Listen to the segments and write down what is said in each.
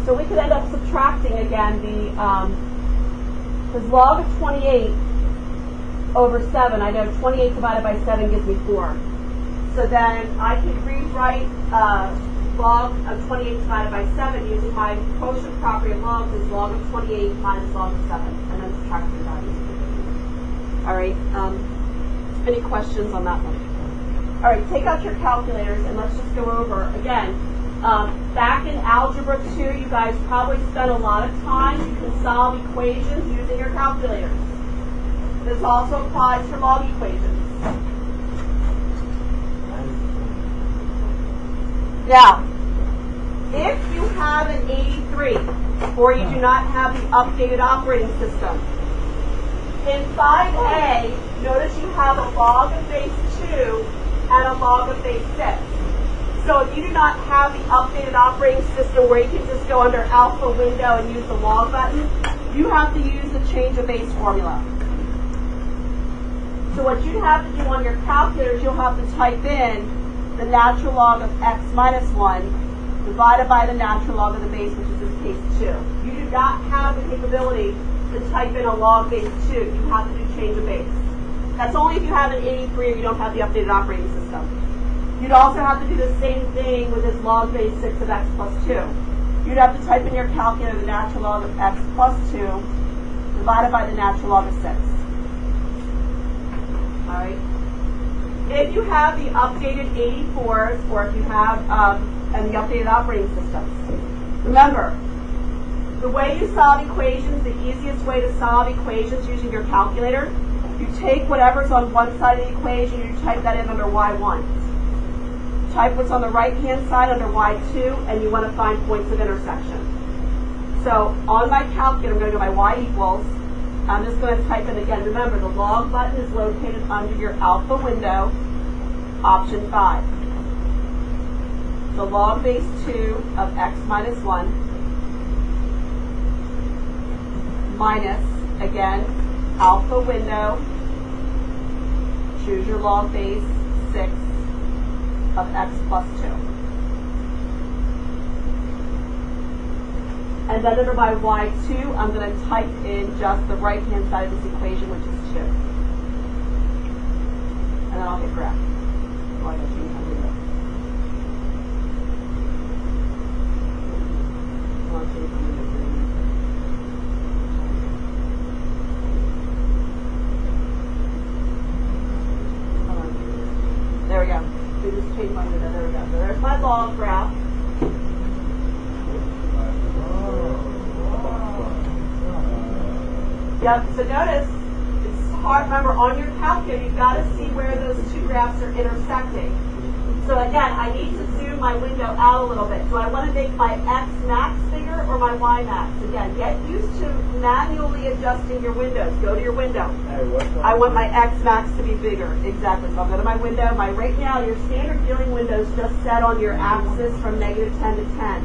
So we could end up subtracting again because log of 28 over 7, I know 28 divided by 7 gives me 4. So then I could rewrite log of 28 divided by 7 using my quotient property of logs as log of 28 minus log of 7, and then subtract the values. All right. Any questions on that one? All right, take out your calculators and let's just go over again. Back in Algebra 2, you guys probably spent a lot of time. You can solve equations using your calculators. This also applies for log equations. Now, if you have an 83 or you do not have the updated operating system, in 5A, notice you have a log of base 2 and a log of base 6. So if you do not have the updated operating system where you can just go under alpha window and use the log button, you have to use the change of base formula. So what you have to do on your calculators, you'll have to type in the natural log of x minus 1 divided by the natural log of the base, which is in this case 2. You do not have the capability to type in a log base 2. You have to do change of base. That's only if you have an 83 or you don't have the updated operating system. You'd also have to do the same thing with this log base 6 of x plus 2. You'd have to type in your calculator the natural log of x plus 2 divided by the natural log of 6. All right. If you have the updated 84s or if you have and the updated operating systems, remember, the way you solve equations, the easiest way to solve equations using your calculator, you take whatever's on one side of the equation and you type that in under y1. Type what's on the right-hand side under y2, and you want to find points of intersection. So on my calculator, I'm going to go by y equals. I'm just going to type in again. Remember, the log button is located under your alpha window, option 5. The log base 2 of x minus 1 minus, again, alpha window, choose your log base 6 of x plus 2. And then under my y2, I'm going to type in just the right-hand side of this equation, which is 2. And then I'll hit graph. Oh, I got you. There we go. We just changed my window. There we go. So there's my log graph. Yep, so notice, it's hard, remember, on your calculator, you've got to see where those two graphs are intersecting. So again, I need to zoom my window out a little bit. Do I want to make my x max bigger or my y max? Again, get used to manually adjusting your windows. Go to your window. I want my x max to be bigger. Exactly. So I'll go to my window. Right now, your standard viewing window is just set on your axis from -10 to 10.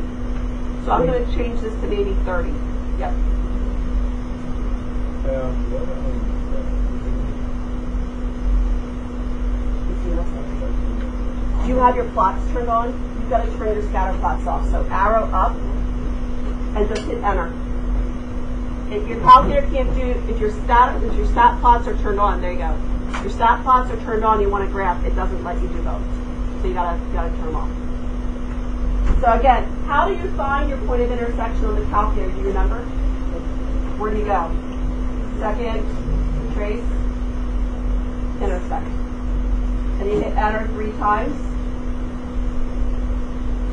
So I'm going to change this to maybe 30. Yep. Do you have your plots turned on? You've got to turn your scatter plots off. So arrow up and just hit enter. If your calculator can't do, if your stat plots are turned on, there you go. If your stat plots are turned on, you want to graph, it doesn't let you do both. So you gotta turn them off. So again, how do you find your point of intersection on the calculator? Do you remember? Where do you go? Second, trace, intersect. And you hit enter 3 times.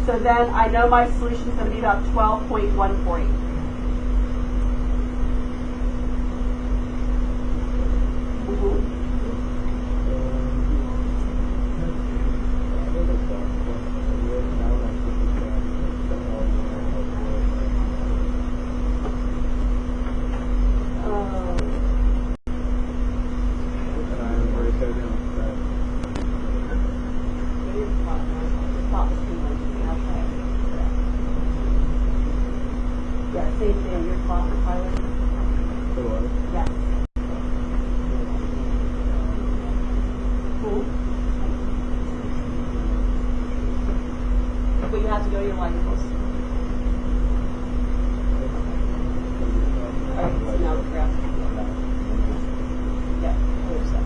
So then I know my solution is going to be about 12.148. Same thing, your plot for pilot. Yes. Cool. But you have to go to your y equals. Right, so now the graph. Yeah, there's that.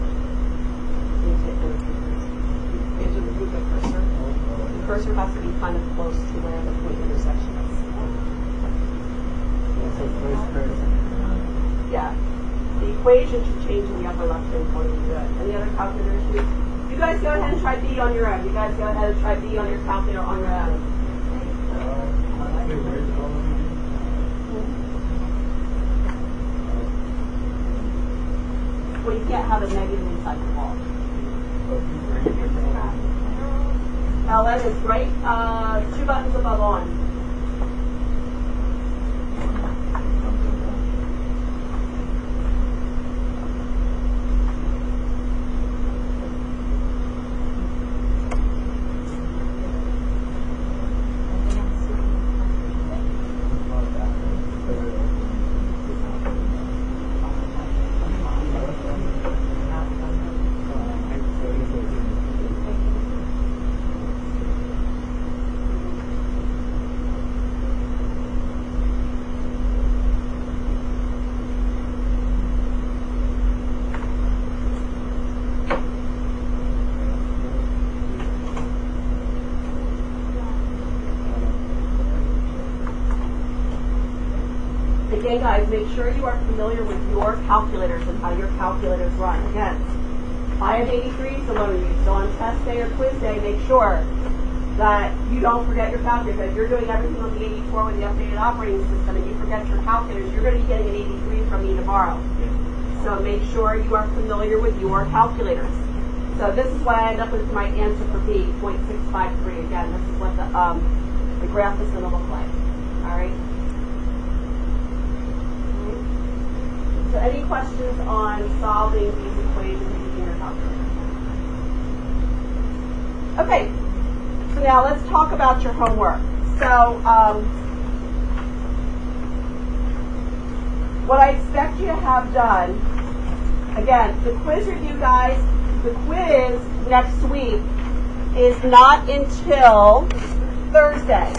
You take the you have to move the cursor. The cursor has to be kind of close to where the point intersection is. Yeah. The equation should change in the upper left-hand corner. Good. Any other calculators? You guys go ahead and try B on your own. You guys go ahead and try B on your calculator on your own. Well, you can't have a negative inside the wall. LN is right, 2 buttons above on. Again, guys, make sure you are familiar with your calculators and how your calculators run. Again, I have 83, so when you go on test day or quiz day, make sure that you don't forget your calculator. If you're doing everything on the 84 with the updated operating system and you forget your calculators, you're going to be getting an 83 from me tomorrow. So make sure you are familiar with your calculators. So this is what I end up with my answer for B, 0.653. Again, this is what the graph is going to look like. All right. So any questions on solving these equations using your calculator? Okay, so now let's talk about your homework. So what I expect you to have done, again, the quiz review, guys, the quiz next week is not until Thursday.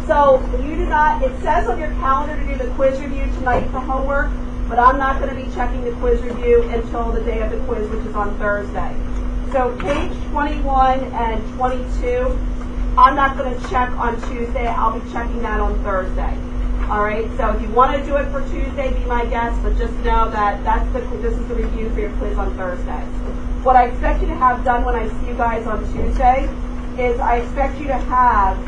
So you do not, it says on your calendar to do the quiz review tonight for homework, but I'm not going to be checking the quiz review until the day of the quiz, which is on Thursday. So page 21 and 22, I'm not going to check on Tuesday. I'll be checking that on Thursday. All right, so if you want to do it for Tuesday, be my guest, but just know that this is the review for your quiz on Thursday. What I expect you to have done when I see you guys on Tuesday is I expect you to have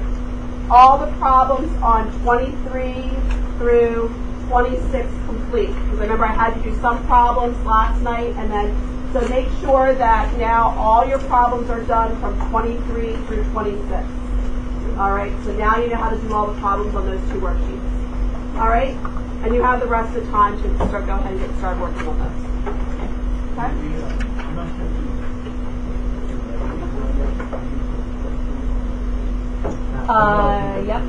all the problems on 23 through 26 complete, because remember I had to do some problems last night, and then so make sure that now all your problems are done from 23 through 26. All right, so now you know how to do all the problems on those 2 worksheets. All right, and you have the rest of the time to go ahead and get started working on those. Okay. Yep.